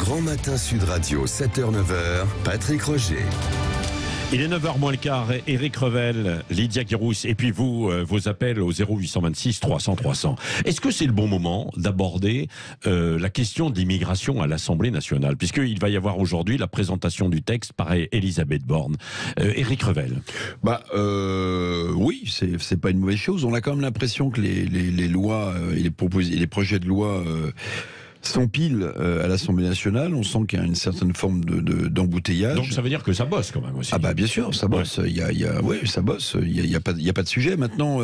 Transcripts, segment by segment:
Grand Matin Sud Radio, 7h-9h, Patrick Roger. Il est 9h moins le quart, Éric Revel, Lydia Guirousse, et puis vous, vos appels au 0826 300 300. Est-ce que c'est le bon moment d'aborder la question de l'immigration à l'Assemblée nationale, puisqu'il va y avoir aujourd'hui la présentation du texte par Elisabeth Borne. Éric Revel. Oui, c'est pas une mauvaise chose. On a quand même l'impression que les lois et les projets de loi s'empilent à l'Assemblée nationale. On sent qu'il y a une certaine forme d'embouteillage. Donc ça veut dire que ça bosse quand même aussi. Ah bah bien sûr, ça bosse. Ouais. Ça bosse. Il y a pas de sujet. Maintenant,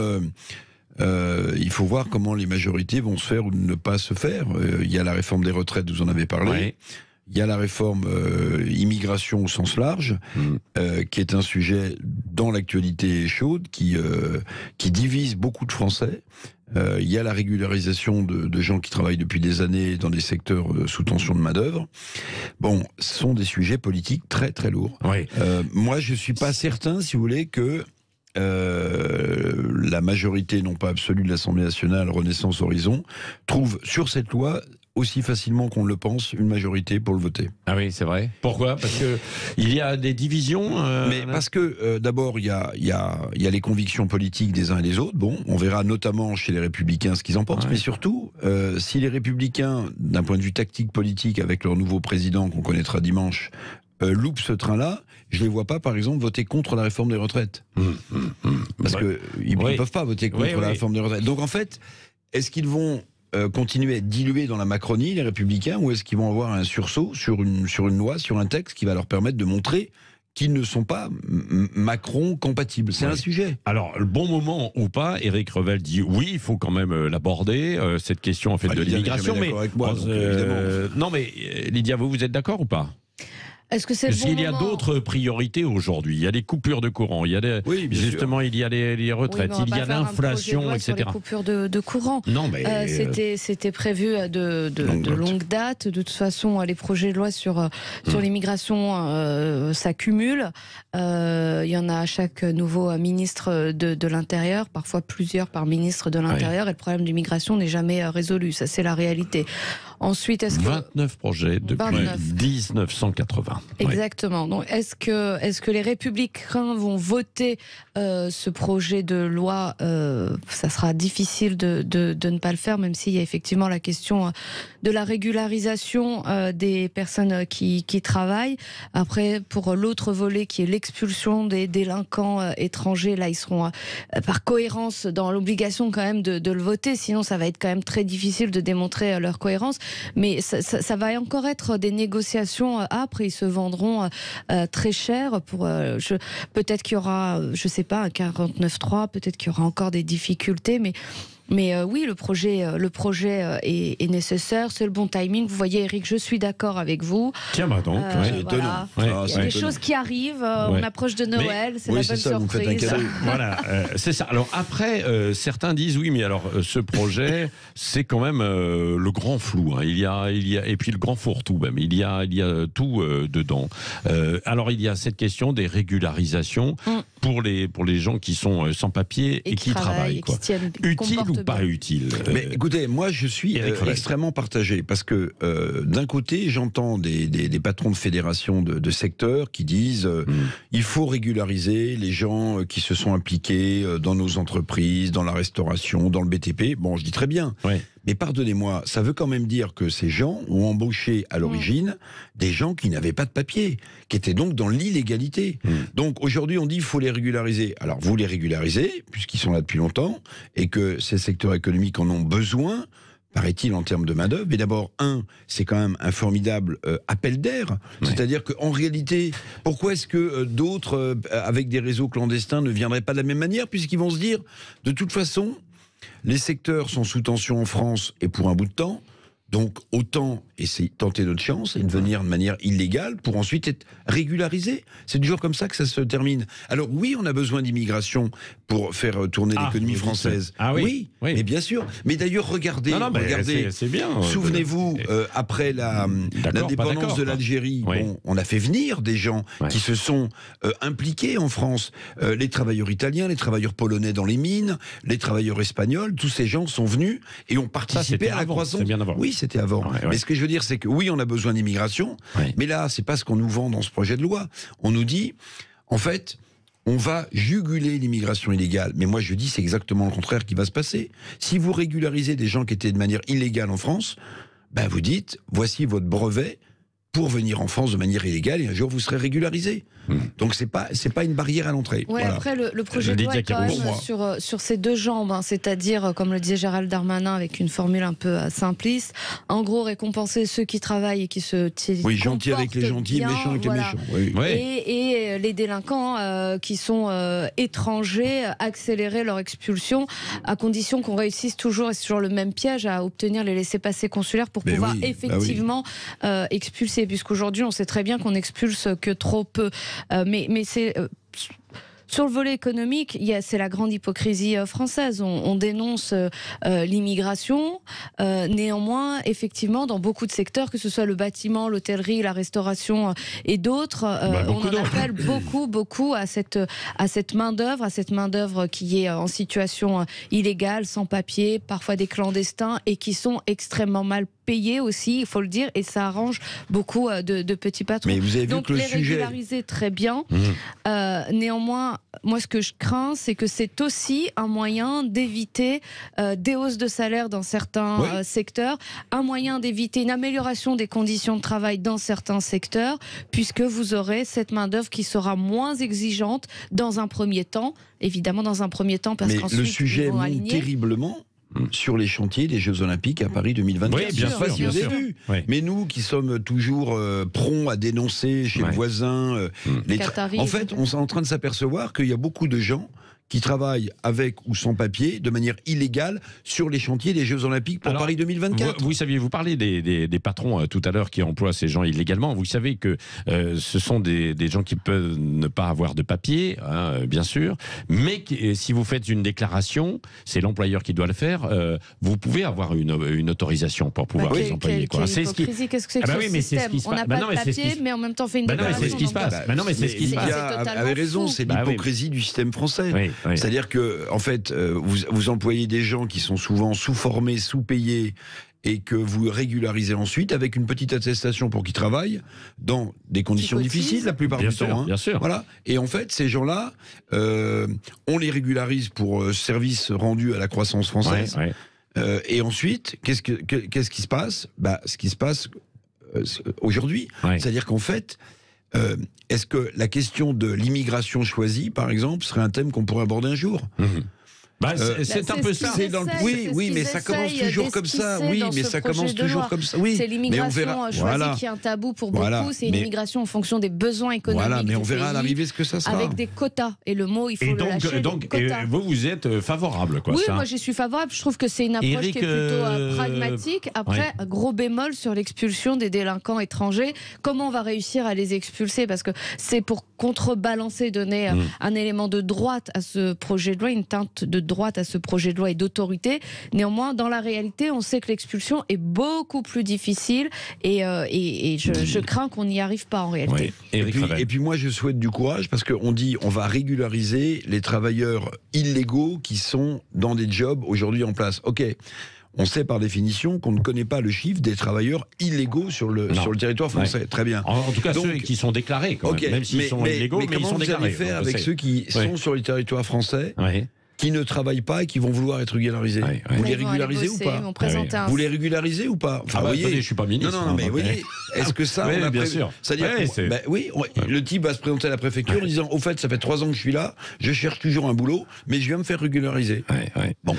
il faut voir comment les majorités vont se faire ou ne pas se faire. Il y a la réforme des retraites, vous en avez parlé. Ouais. Il y a la réforme immigration au sens large, qui est un sujet dans l'actualité chaude, qui divise beaucoup de Français. Il y a la régularisation de gens qui travaillent depuis des années dans des secteurs sous tension de main-d'œuvre. Bon, ce sont des sujets politiques très très lourds. Ouais. Moi, je suis pas certain, si vous voulez, que la majorité, non pas absolue de l'Assemblée nationale, Renaissance Horizon, trouve sur cette loi aussi facilement qu'on le pense, une majorité pour le voter. Ah oui, c'est vrai. Pourquoi ? Parce que il y a des divisions. Mais parce que d'abord il y a les convictions politiques des uns et des autres. Bon, on verra notamment chez les Républicains ce qu'ils en pensent. Ouais. Mais surtout, si les Républicains, d'un point de vue tactique politique, avec leur nouveau président qu'on connaîtra dimanche, loupent ce train-là, je les vois pas, par exemple, voter contre la réforme des retraites. Parce que ils peuvent pas voter contre la réforme des retraites. Donc en fait, est-ce qu'ils vont continuer à être dilués dans la Macronie, les Républicains, ou est-ce qu'ils vont avoir un sursaut sur une loi, sur un texte qui va leur permettre de montrer qu'ils ne sont pas Macron compatibles. C'est un sujet. Alors, le bon moment ou pas, Éric Revel dit oui, il faut quand même l'aborder, cette question en fait de l'immigration. Mais non, mais Lydia, vous êtes d'accord ou pas ? Est-ce que c'est le bon moment ? Il y a d'autres priorités aujourd'hui. Il y a les coupures de courant, il y a justement il y a les retraites, il y a l'inflation, etc. Sur les coupures de courant. Non, mais c'était prévu de longue date. De toute façon, les projets de loi sur l'immigration s'accumulent. Il y en a à chaque nouveau ministre de l'Intérieur, parfois plusieurs par ministre de l'Intérieur, et le problème de l'immigration n'est jamais résolu. Ça, c'est la réalité. Ensuite, est-ce que 29 projets depuis 1980. Exactement. Donc, est-ce que les Républicains vont voter ce projet de loi ? Ça sera difficile de ne pas le faire, même s'il y a effectivement la question de la régularisation des personnes qui travaillent. Après, pour l'autre volet qui est l'expulsion des délinquants étrangers, là, ils seront par cohérence dans l'obligation quand même de le voter. Sinon, ça va être quand même très difficile de démontrer leur cohérence. Mais ça va encore être des négociations âpres. Ils se vendront très cher. Peut-être qu'il y aura, je sais pas, un 49.3, peut-être qu'il y aura encore des difficultés, mais oui, le projet est nécessaire, c'est le bon timing. Vous voyez, Eric, je suis d'accord avec vous. Tiens, bah donc, c'est étonnant. Il y a des choses qui arrivent, on approche de Noël, c'est la bonne surprise. Voilà, c'est ça. Alors après, certains disent oui, mais alors ce projet, c'est quand même le grand flou. Hein. Il y a, et puis le grand fourre-tout même. Il y a tout dedans. Alors il y a cette question des régularisations pour les gens qui sont sans papier et qui travaillent. Quoi. Utile ou pas utile. Mais écoutez, moi je suis extrêmement partagé parce que d'un côté j'entends des patrons de fédérations de secteurs qui disent il faut régulariser les gens qui se sont impliqués dans nos entreprises, dans la restauration, dans le BTP. Bon, je dis très bien. Ouais. Mais pardonnez-moi, ça veut quand même dire que ces gens ont embauché à l'origine des gens qui n'avaient pas de papier, qui étaient donc dans l'illégalité. Donc aujourd'hui on dit il faut les régulariser. Alors vous les régularisez, puisqu'ils sont là depuis longtemps, et que ces secteurs économiques en ont besoin, paraît-il, en termes de main-d'œuvre. Mais d'abord, c'est quand même un formidable appel d'air. Ouais. C'est-à-dire qu'en réalité, pourquoi est-ce que d'autres, avec des réseaux clandestins, ne viendraient pas de la même manière, puisqu'ils vont se dire, de toute façon, les secteurs sont sous tension en France et pour un bout de temps, donc autant essayer de tenter notre chance et de venir de manière illégale pour ensuite être régularisé. C'est toujours comme ça que ça se termine. Alors oui, on a besoin d'immigration pour faire tourner l'économie française. Oui, mais bien sûr. Mais d'ailleurs, regardez, c'est bien. Souvenez-vous, après l'indépendance de l'Algérie, on a fait venir des gens qui se sont impliqués en France. Les travailleurs italiens, les travailleurs polonais dans les mines, les travailleurs espagnols, tous ces gens sont venus et ont participé à la croissance. Bien avant. Oui, c'était avant. Mais ce que je veux dire, c'est que oui, on a besoin d'immigration, mais là, c'est pas ce qu'on nous vend dans ce projet de loi. On nous dit, en fait, on va juguler l'immigration illégale. Mais moi, je dis, c'est exactement le contraire qui va se passer. Si vous régularisez des gens qui étaient de manière illégale en France, ben vous dites, voici votre brevet pour venir en France de manière illégale, et un jour vous serez régularisé. Donc c'est pas une barrière à l'entrée. Ouais, voilà. Après le projet de loi est quand même sur ces deux jambes, hein, c'est-à-dire, comme le disait Gérald Darmanin avec une formule un peu simpliste, en gros récompenser ceux qui travaillent et qui se gentils avec les gentils, bien, méchants avec les méchants. Oui. Et les délinquants qui sont étrangers, accélérer leur expulsion à condition qu'on réussisse toujours, et c'est toujours le même piège, à obtenir les laissez-passer consulaires pour pouvoir effectivement expulser, puisqu'aujourd'hui on sait très bien qu'on expulse que trop peu. Mais c'est... Sur le volet économique, c'est la grande hypocrisie française. On dénonce l'immigration. Néanmoins, effectivement, dans beaucoup de secteurs, que ce soit le bâtiment, l'hôtellerie, la restauration et d'autres, on en appelle beaucoup à cette main-d'œuvre, qui est en situation illégale, sans papier, parfois des clandestins, et qui sont extrêmement mal payés aussi, il faut le dire, et ça arrange beaucoup de petits patrons. Mais vous avez donc vu que les régulariser très bien. Néanmoins, moi ce que je crains, c'est que c'est aussi un moyen d'éviter des hausses de salaire dans certains secteurs, un moyen d'éviter une amélioration des conditions de travail dans certains secteurs, puisque vous aurez cette main-d'œuvre qui sera moins exigeante dans un premier temps, évidemment dans un premier temps, parce qu'ensuite le sujet monte terriblement sur les chantiers des Jeux Olympiques à Paris 2024. Oui, bien sûr, si vous avez vu. Mais nous qui sommes toujours prompts à dénoncer chez le voisin, en fait, on est en train de s'apercevoir qu'il y a beaucoup de gens qui travaillent avec ou sans papier, de manière illégale, sur les chantiers des Jeux Olympiques pour Paris 2024. Vous parlez des patrons tout à l'heure qui emploient ces gens illégalement. Vous savez que ce sont des gens qui peuvent ne pas avoir de papier, bien sûr, mais si vous faites une déclaration, c'est l'employeur qui doit le faire, vous pouvez avoir une autorisation pour pouvoir les employer. Qu'est-ce que c'est que ce système ? On n'a pas de papier, mais en même temps on fait une déclaration. C'est ce qui se passe. Avez raison, c'est l'hypocrisie du système français. C'est-à-dire que, en fait, vous employez des gens qui sont souvent sous-formés, sous-payés, et que vous régularisez ensuite avec une petite attestation pour qu'ils travaillent dans des conditions difficiles la plupart du temps. Bien sûr. Voilà. Et en fait, ces gens-là, on les régularise pour service rendu à la croissance française. Et ensuite, qu'est-ce qui se passe ? Ce qui se passe aujourd'hui, c'est-à-dire qu'en fait, est-ce que la question de l'immigration choisie, par exemple, serait un thème qu'on pourrait aborder un jour ? C'est un peu ça. Oui, mais ça commence toujours comme ça. C'est l'immigration choisie qui est un tabou pour beaucoup. C'est une immigration en fonction des besoins économiques. Voilà, mais on verra à l'arrivée ce que ça sera. Avec des quotas. Et le mot, il faut le lâcher. Donc, vous êtes favorable, quoi. Oui, moi j'y suis favorable. Je trouve que c'est une approche qui est plutôt pragmatique. Après, gros bémol sur l'expulsion des délinquants étrangers. Comment on va réussir à les expulser ? Parce que c'est pour contrebalancer, donner un élément de droite à ce projet de loi, une teinte de droite à ce projet de loi et d'autorité. Néanmoins, dans la réalité, on sait que l'expulsion est beaucoup plus difficile et je crains qu'on n'y arrive pas en réalité. Et puis moi, je souhaite du courage parce qu'on dit on va régulariser les travailleurs illégaux qui sont dans des jobs aujourd'hui en place. Ok. On sait par définition qu'on ne connaît pas le chiffre des travailleurs illégaux sur le territoire français. Très bien. En tout cas, ceux qui sont déclarés, même s'ils sont illégaux, mais ils sont déclarés. Comment vous allez faire avec ceux qui sont sur le territoire français qui ne travaillent pas et qui vont vouloir être régularisés. Vous les régularisez ou pas ? Vous les régularisez ou pas ? Enfin, voyez, je suis pas ministre. Non, mais voyez, est-ce que ça, on a bien sûr. C'est-à-dire, le type va se présenter à la préfecture en disant, au fait, ça fait 3 ans que je suis là, je cherche toujours un boulot, mais je viens me faire régulariser. Bon.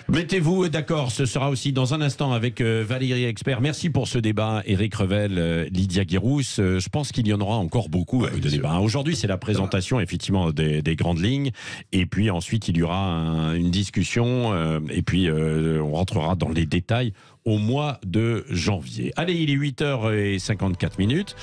Mettez-vous d'accord, ce sera aussi dans un instant avec Valérie Expert. Merci pour ce débat, Éric Revel, Lydia Guérousse. Je pense qu'il y en aura encore beaucoup de débats. Aujourd'hui, c'est la présentation effectivement des grandes lignes. Et puis ensuite, il y aura une discussion. Et puis, on rentrera dans les détails au mois de janvier. Allez, il est 8h54.